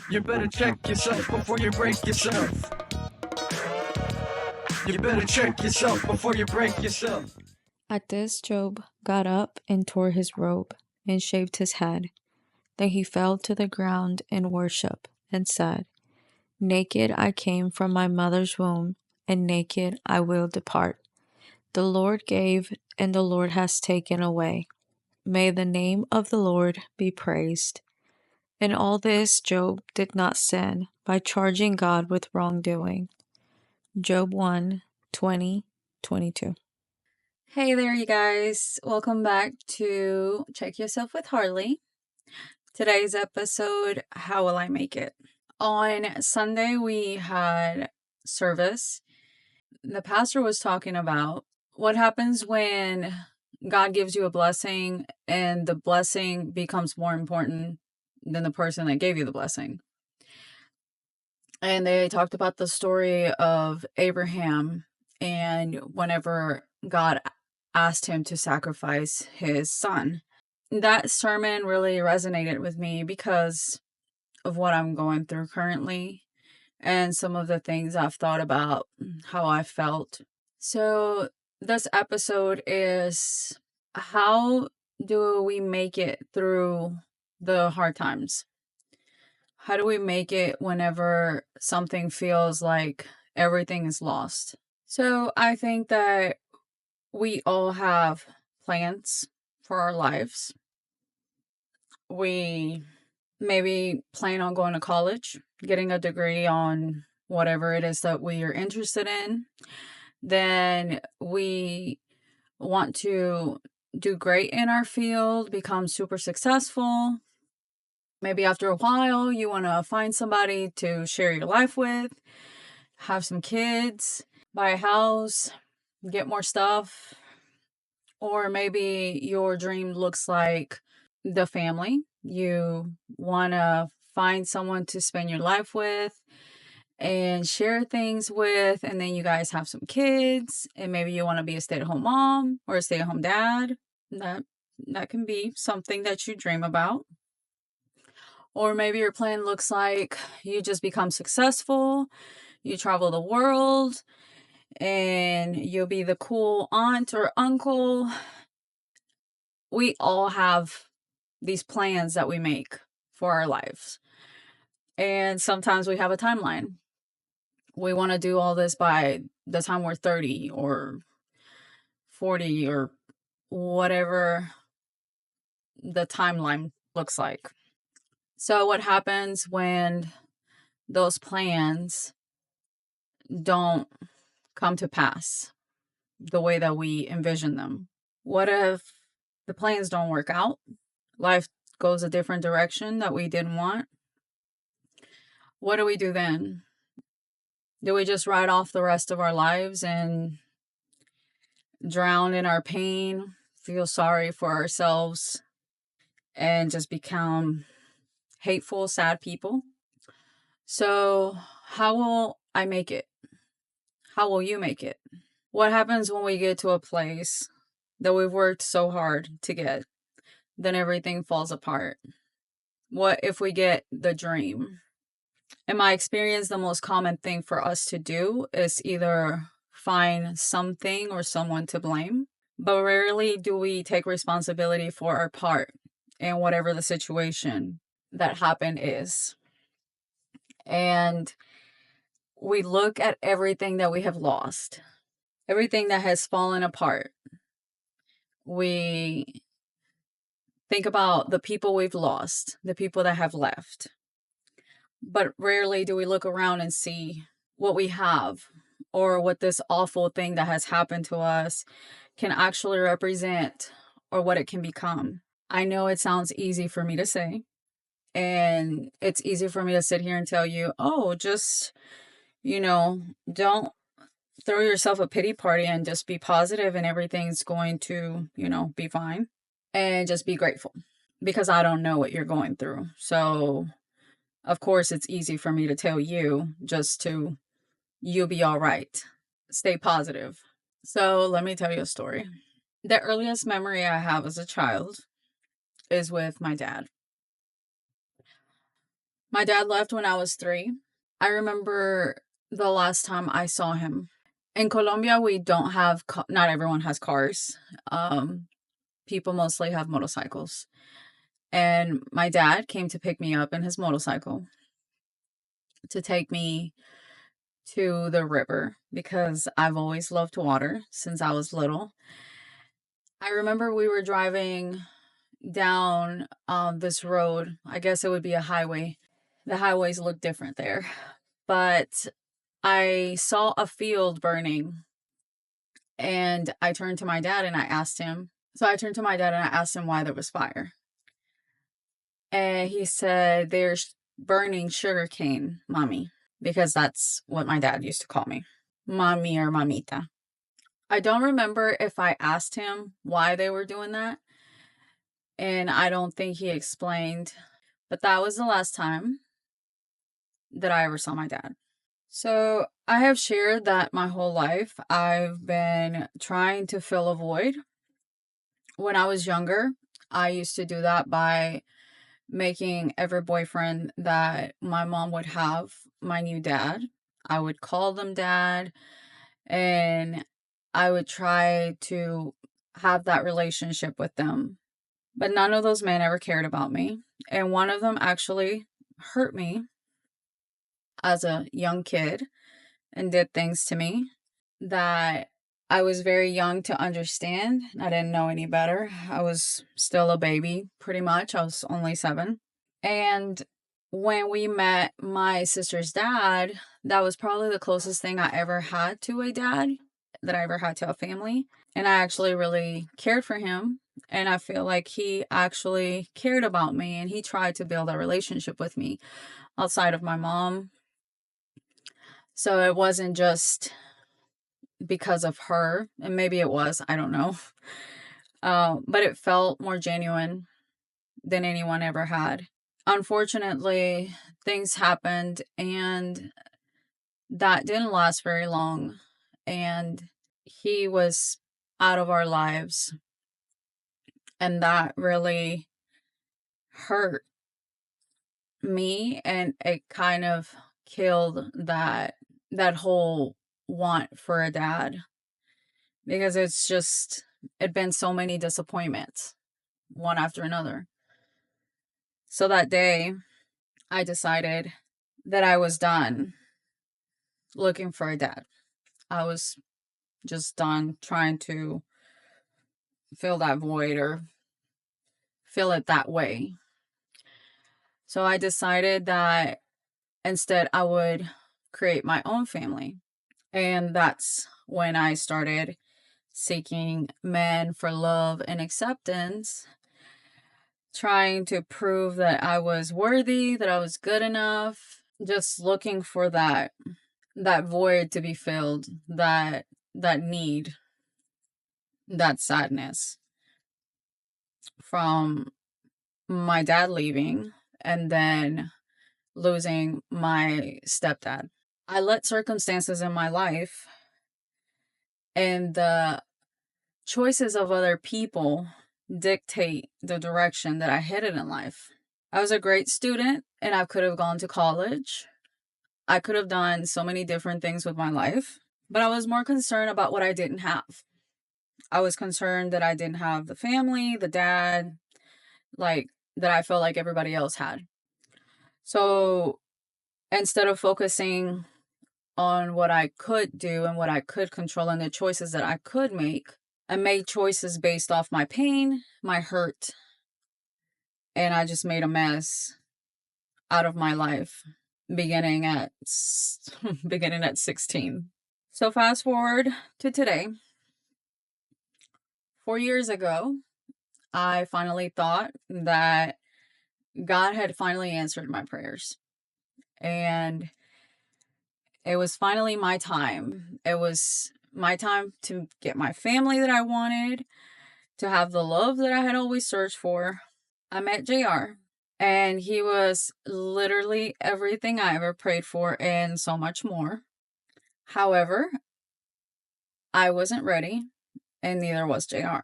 You better check yourself before you break yourself. You better check yourself before you break yourself. At this, Job got up and tore his robe and shaved his head. Then he fell to the ground in worship and said, Naked I came from my mother's womb, and naked I will depart. The Lord gave, and the Lord has taken away. May the name of the Lord be praised. In all this, Job did not sin by charging God with wrongdoing. Job 1:20-22. Hey there, you guys. Welcome back to Check Yourself with Harley. Today's episode, How Will I Make It? On Sunday, we had service. The pastor was talking about what happens when God gives you a blessing and the blessing becomes more important than the person that gave you the blessing. And they talked about the story of Abraham and whenever God asked him to sacrifice his son. That sermon really resonated with me because of what I'm going through currently and some of the things I've thought about, how I felt. So this episode is how do we make it through the hard times? How do we make it whenever something feels like everything is lost? So I think that we all have plans for our lives. We maybe plan on going to college, getting a degree on whatever it is that we are interested in. Then we want to do great in our field, become super successful. Maybe after a while, you want to find somebody to share your life with, have some kids, buy a house, get more stuff. Or maybe your dream looks like the family. You want to find someone to spend your life with and share things with, and then you guys have some kids, and maybe you want to be a stay-at-home mom or a stay-at-home dad. That can be something that you dream about. Or maybe your plan looks like you just become successful, you travel the world, and you'll be the cool aunt or uncle. We all have these plans that we make for our lives. And sometimes we have a timeline. We want to do all this by the time we're 30 or 40 or whatever the timeline looks like. So what happens when those plans don't come to pass the way that we envision them? What if the plans don't work out? Life goes a different direction that we didn't want? What do we do then? Do we just write off the rest of our lives and drown in our pain, feel sorry for ourselves, and just become hateful, sad people? So, how will I make it? How will you make it? What happens when we get to a place that we've worked so hard to get, then everything falls apart? What if we get the dream? In my experience, the most common thing for us to do is either find something or someone to blame, but rarely do we take responsibility for our part in whatever the situation that happened is. And we look at everything that we have lost, everything that has fallen apart. We think about the people we've lost, the people that have left. But rarely do we look around and see what we have or what this awful thing that has happened to us can actually represent or what it can become. I know it sounds easy for me to say, and it's easy for me to sit here and tell you, oh, just, don't throw yourself a pity party and just be positive and everything's going to, be fine, and just be grateful, because I don't know what you're going through. So of course, it's easy for me to tell you you'll be all right. Stay positive. So let me tell you a story. The earliest memory I have as a child is with my dad. My dad left when I was 3. I remember the last time I saw him. In Colombia, we don't have, not everyone has cars. People mostly have motorcycles. And my dad came to pick me up in his motorcycle to take me to the river because I've always loved water since I was little. I remember we were driving down this road. I guess it would be a highway. The highways look different there. But I saw a field burning and I turned to my dad and I asked him. So I turned to my dad and I asked him why there was fire. And he said, "There's burning sugar cane, mommy," because that's what my dad used to call me, mommy or mamita. I don't remember if I asked him why they were doing that. And I don't think he explained, but that was the last time that I ever saw my dad. So I have shared that my whole life I've been trying to fill a void. When I was younger, I used to do that by making every boyfriend that my mom would have my new dad. I would call them dad and I would try to have that relationship with them. But none of those men ever cared about me. And one of them actually hurt me as a young kid and did things to me that I was very young to understand. I didn't know any better. I was still a baby, pretty much. I was only 7. And when we met my sister's dad, that was probably the closest thing I ever had to a dad, that I ever had to a family. And I actually really cared for him. And I feel like he actually cared about me and he tried to build a relationship with me outside of my mom. So it wasn't just because of her, and maybe it was, I don't know. But it felt more genuine than anyone ever had. Unfortunately, things happened and that didn't last very long. And he was out of our lives. And that really hurt me and it kind of killed that whole want for a dad because it'd been so many disappointments one after another. So that day I decided that I was done looking for a dad. I was just done trying to fill that void or fill it that way. So I decided that instead I would create my own family. And that's when I started seeking men for love and acceptance, trying to prove that I was worthy, that I was good enough, just looking for that void to be filled, that need, that sadness from my dad leaving and then losing my stepdad. I let circumstances in my life and the choices of other people dictate the direction that I headed in life. I was a great student and I could have gone to college. I could have done so many different things with my life, but I was more concerned about what I didn't have. I was concerned that I didn't have the family, the dad, like that I felt like everybody else had. So instead of focusing on what I could do and what I could control and the choices that I could make, I made choices based off my pain, my hurt, and I just made a mess out of my life beginning at 16. So fast forward to today. 4 years ago, I finally thought that God had finally answered my prayers. And it was finally my time. It was my time to get my family that I wanted, to have the love that I had always searched for. I met JR, and he was literally everything I ever prayed for and so much more. However, I wasn't ready, and neither was JR.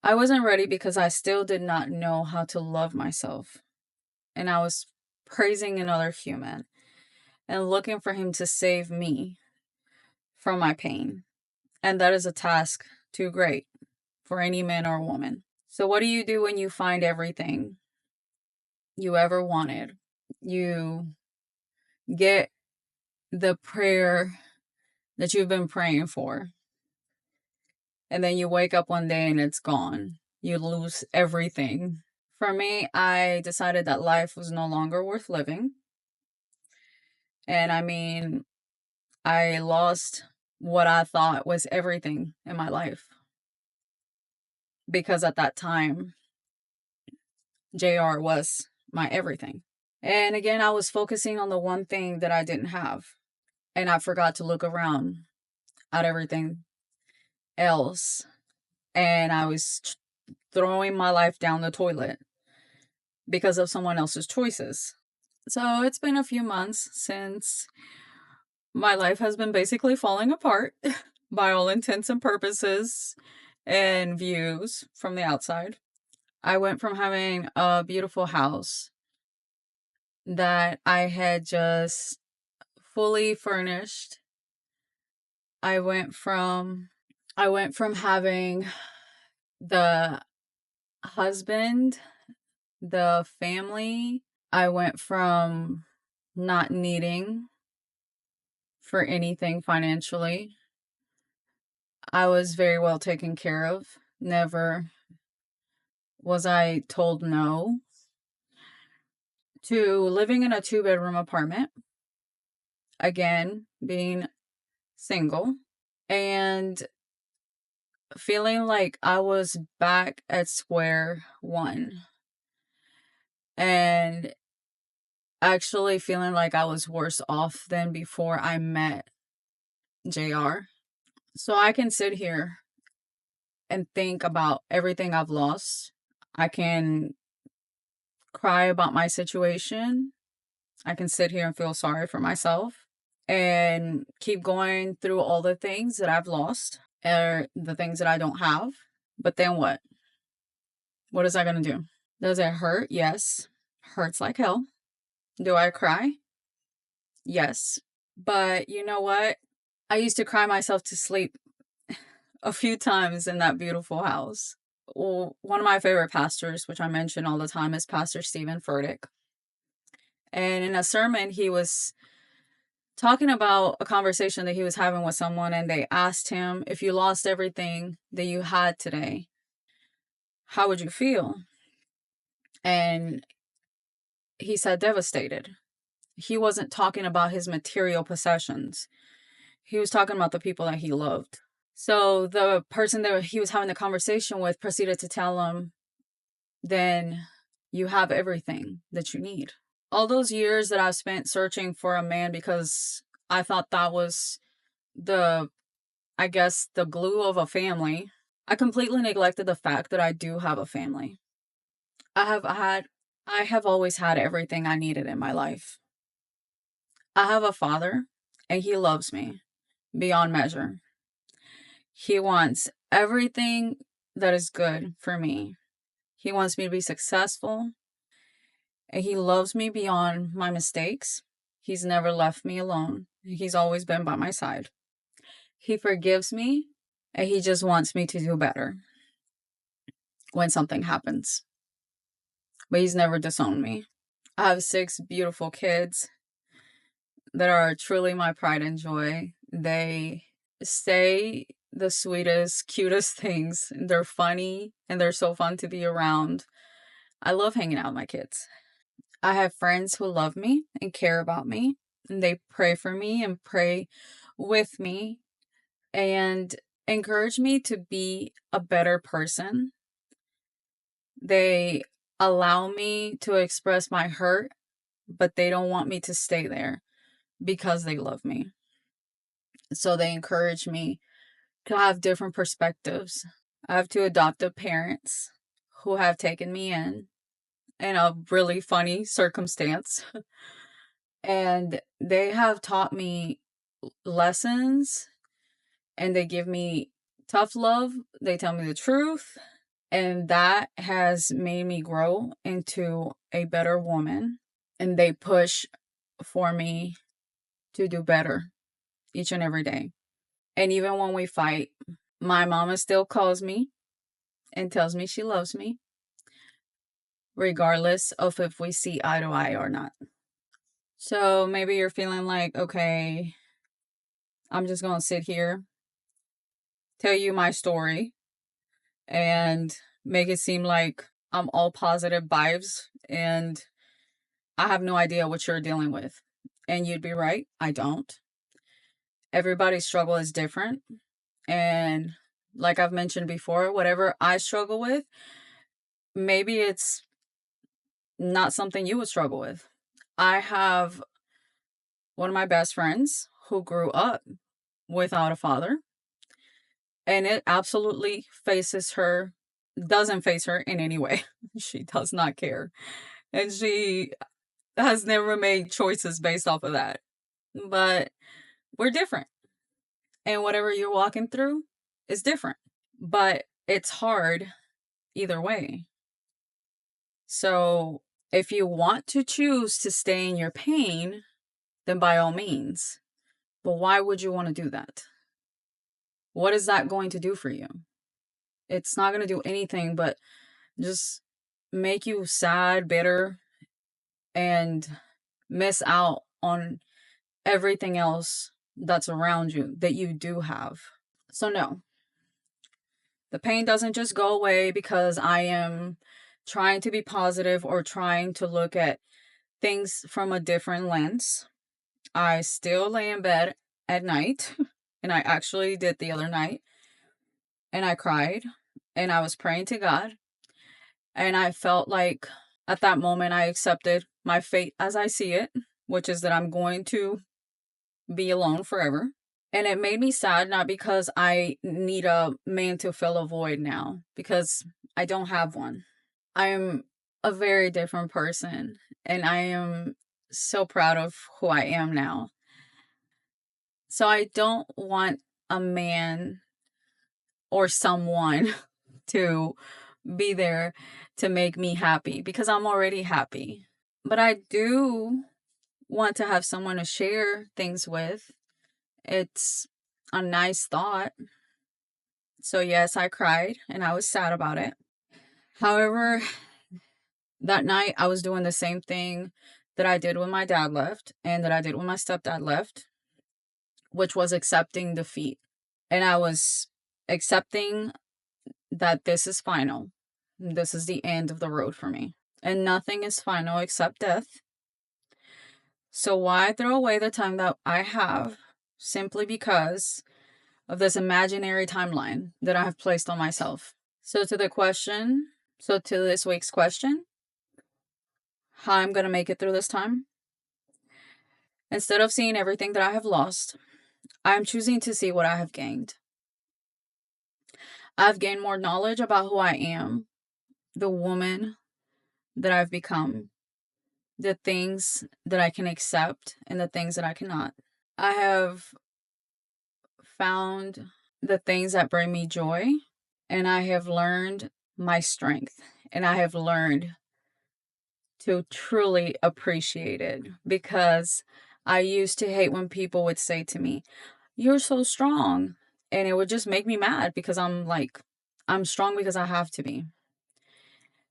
I wasn't ready because I still did not know how to love myself. And I was praising another human and looking for him to save me from my pain. And that is a task too great for any man or woman. So, what do you do when you find everything you ever wanted? You get the prayer that you've been praying for, and then you wake up one day and it's gone. You lose everything. For me, I decided that life was no longer worth living. And I mean, I lost what I thought was everything in my life. Because at that time, JR was my everything. And again, I was focusing on the one thing that I didn't have. And I forgot to look around at everything else. And I was throwing my life down the toilet because of someone else's choices. So it's been a few months since my life has been basically falling apart by all intents and purposes and views from the outside. I went from having a beautiful house that I had just fully furnished. I went from having the husband, the family. I went from not needing for anything financially. I was very well taken care of. Never was I told no. To living in a 2-bedroom apartment. Again, being single. And feeling like I was back at square one. And actually feeling like I was worse off than before I met JR. So I can sit here and think about everything I've lost. I can cry about my situation. I can sit here and feel sorry for myself and keep going through all the things that I've lost or the things that I don't have. But then what? What is that going to do? Does it hurt? Yes. Hurts like hell. Do I cry? Yes. But you know what? I used to cry myself to sleep a few times in that beautiful house. Well, one of my favorite pastors, which I mention all the time, is Pastor Stephen Furtick. And in a sermon, he was talking about a conversation that he was having with someone, and they asked him, if you lost everything that you had today, how would you feel? And he said devastated. He wasn't talking about his material possessions. He was talking about the people that he loved. So the person that he was having the conversation with proceeded to tell him, then you have everything that you need. All those years that I've spent searching for a man because I thought that was the glue of a family, I completely neglected the fact that I do have a family. I have always had everything I needed in my life. I have a father, and he loves me beyond measure. He wants everything that is good for me. He wants me to be successful, and he loves me beyond my mistakes. He's never left me alone. He's always been by my side. He forgives me, and he just wants me to do better when something happens. But he's never disowned me. I have 6 beautiful kids that are truly my pride and joy. They say the sweetest, cutest things. They're funny, and they're so fun to be around. I love hanging out with my kids. I have friends who love me and care about me, and they pray for me and pray with me and encourage me to be a better person. They allow me to express my hurt, but they don't want me to stay there because they love me. So they encourage me to have different perspectives. I have 2 adoptive parents who have taken me in a really funny circumstance. And they have taught me lessons, and they give me tough love. They tell me the truth. And that has made me grow into a better woman. and they push for me to do better each and every day. And even when we fight, my mama still calls me and tells me she loves me, regardless of if we see eye to eye or not. So maybe you're feeling like, okay, I'm just going to sit here, tell you my story, and make it seem like I'm all positive vibes and I have no idea what you're dealing with. And you'd be right, I don't. Everybody's struggle is different. And like I've mentioned before, whatever I struggle with, maybe it's not something you would struggle with. I have one of my best friends who grew up without a father, and it absolutely doesn't face her in any way. She does not care. And she has never made choices based off of that. But we're different. And whatever you're walking through is different. But it's hard either way. So if you want to choose to stay in your pain, then by all means. But why would you want to do that? What is that going to do for you? It's not going to do anything but just make you sad, bitter, and miss out on everything else that's around you that you do have. So no, the pain doesn't just go away because I am trying to be positive or trying to look at things from a different lens. I still lay in bed at night, and I actually did the other night, and I cried, and I was praying to God, and I felt like at that moment I accepted my fate as I see it, which is that I'm going to be alone forever. And it made me sad, not because I need a man to fill a void now, because I don't have one. I am a very different person, and I am so proud of who I am now. So I don't want a man or someone to be there to make me happy because I'm already happy. But I do want to have someone to share things with. It's a nice thought. So yes, I cried and I was sad about it. However, that night I was doing the same thing that I did when my dad left and that I did when my stepdad left, which was accepting defeat. And I was accepting that this is final. This is the end of the road for me. And nothing is final except death. So why throw away the time that I have simply because of this imaginary timeline that I have placed on myself? So to this week's question, how I'm going to make it through this time? Instead of seeing everything that I have lost, I'm choosing to see what I have gained. I've gained more knowledge about who I am, the woman that I've become, the things that I can accept and the things that I cannot. I have found the things that bring me joy, and I have learned my strength, and I have learned to truly appreciate it because I used to hate when people would say to me, "You're so strong." And it would just make me mad because I'm strong because I have to be.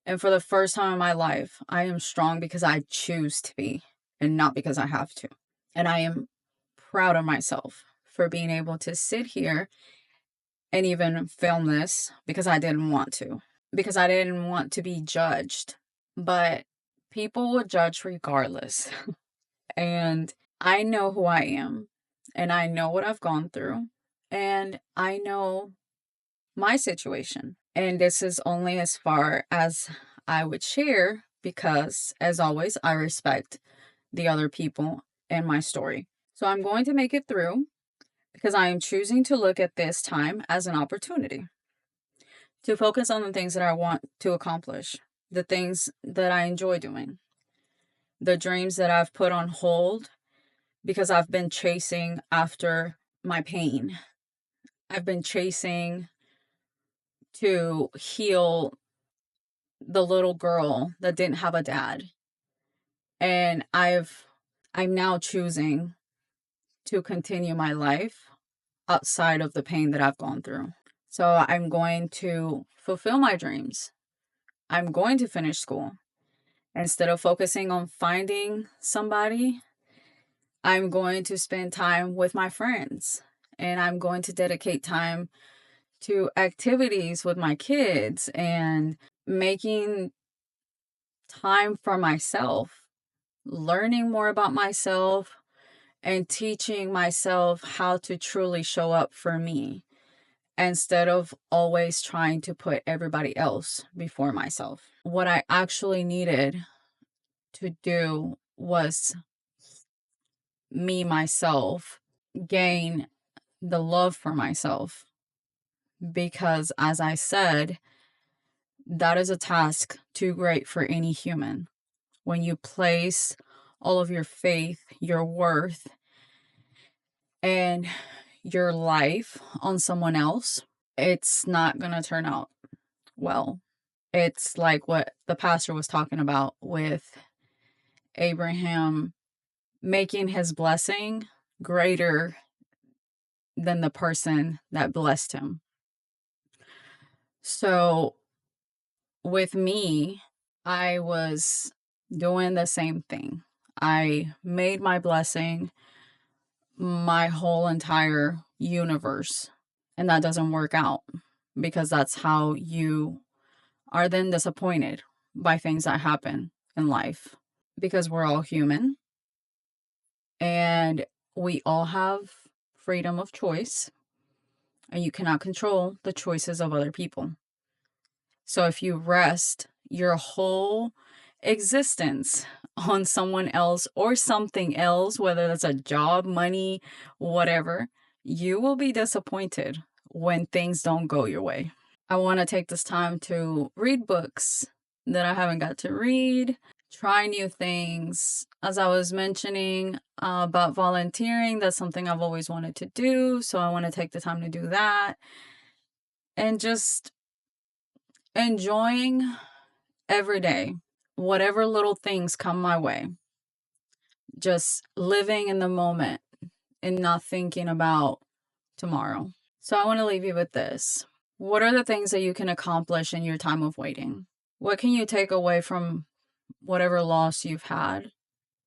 And for the first time in my life, I am strong because I choose to be and not because I have to. And I am proud of myself for being able to sit here and even film this because I didn't want to. Because I didn't want to be judged. But people will judge regardless. And I know who I am. And I know what I've gone through. And I know my situation. And this is only as far as I would share because, as always, I respect the other people and my story. So I'm going to make it through because I am choosing to look at this time as an opportunity to focus on the things that I want to accomplish, the things that I enjoy doing, the dreams that I've put on hold because I've been chasing after my pain. I've been chasing to heal the little girl that didn't have a dad. And I'm now choosing to continue my life outside of the pain that I've gone through. So I'm going to fulfill my dreams. I'm going to finish school. Instead of focusing on finding somebody, I'm going to spend time with my friends, and I'm going to dedicate time to activities with my kids and making time for myself, learning more about myself, and teaching myself how to truly show up for me instead of always trying to put everybody else before myself. What I actually needed to do was me, myself, gain the love for myself. Because, as I said, that is a task too great for any human. When you place all of your faith, your worth, and your life on someone else, it's not going to turn out well. It's like what the pastor was talking about with Abraham making his blessing greater than the person that blessed him. So with me, I was doing the same thing. I made my blessing my whole entire universe, and that doesn't work out because that's how you are then disappointed by things that happen in life, because we're all human and we all have freedom of choice, and you cannot control the choices of other people. So if you rest your whole existence on someone else or something else, whether that's a job, money, whatever, you will be disappointed when things don't go your way. I want to take this time to read books that I haven't got to read, try new things. As I was mentioning about volunteering, that's something I've always wanted to do. So I want to take the time to do that and just enjoying every day, whatever little things come my way. Just living in the moment and not thinking about tomorrow. So I want to leave you with this. What are the things that you can accomplish in your time of waiting? What can you take away from whatever loss you've had,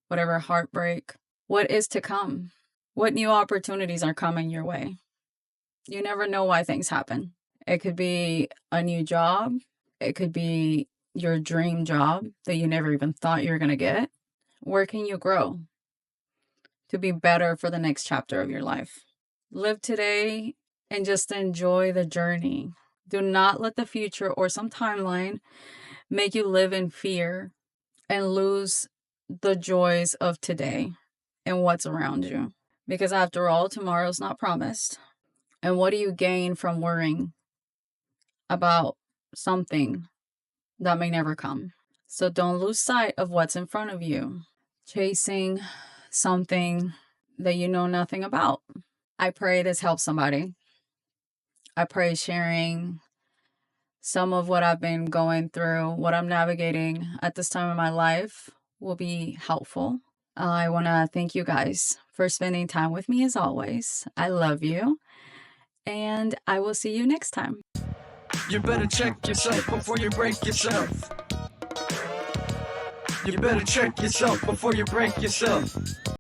whatever heartbreak? What is to come? What new opportunities are coming your way? You never know why things happen. It could be a new job. It could be your dream job that you never even thought you were going to get. Where can you grow to be better for the next chapter of your life? Live today and just enjoy the journey. Do not let the future or some timeline make you live in fear and lose the joys of today and what's around you. Because after all, tomorrow's not promised. And what do you gain from worrying about something that may never come? So don't lose sight of what's in front of you, chasing something that you know nothing about. I pray this helps somebody. I pray sharing some of what I've been going through, what I'm navigating at this time in my life will be helpful. I want to thank you guys for spending time with me as always. I love you, and I will see you next time. You better check yourself before you break yourself. You better check yourself before you break yourself.